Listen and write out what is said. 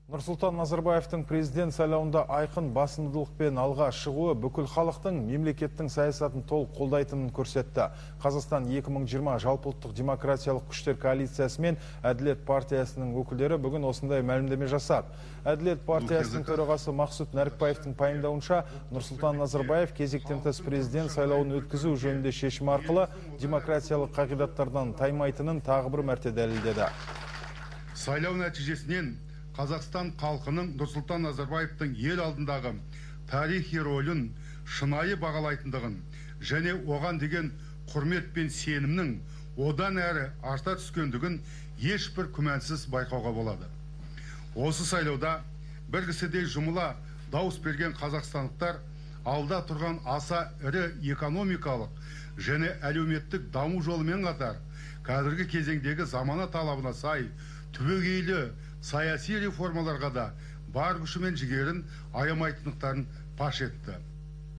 Нұрсұлтан Назарбаевтың президент сайлауында айқын басымдылықпен алға шығуы бүкіл халықтың мемлекеттің саясатын толық қолдайтынын көрсетті. Қазақстан 2020 жалпыұлттық демократиялық күштер коалициясы мен Әділет партиясының өкілдері бүгін осындай мәлімдеме жасады. Әділет партиясының төрағасы Мақсұт Нәрікбаевтың пайымдауынша, Нұрсұлтан Назарбаев кезектен тыс президент сайлауын өткізу жөнінде шешім арқылы демократиялық қағидаттардан таймайтынын тағы бір мәрте дәлелдеді. Сайлау нәтижесінен Қазақстан халқының Нұрсұлтан Назарбаевтың ел алдындағы тарихи рөлін шынайы бағалайтындығын және оған деген құрмет пен сенімнің одан әрі арта түскендігін ешбір күмәнсіз байқауға болады. Осы сайлауда бір кісідей жұмыла дауыс берген қазақстандықтар алда тұрған аса ірі экономикалық және әлеуметтік даму жолымен қатар қазіргі кезеңдегі замана талабына сай түбегейлі саяси реформаларға да бар күші мен жігерін аямайтындықтарын паш етті.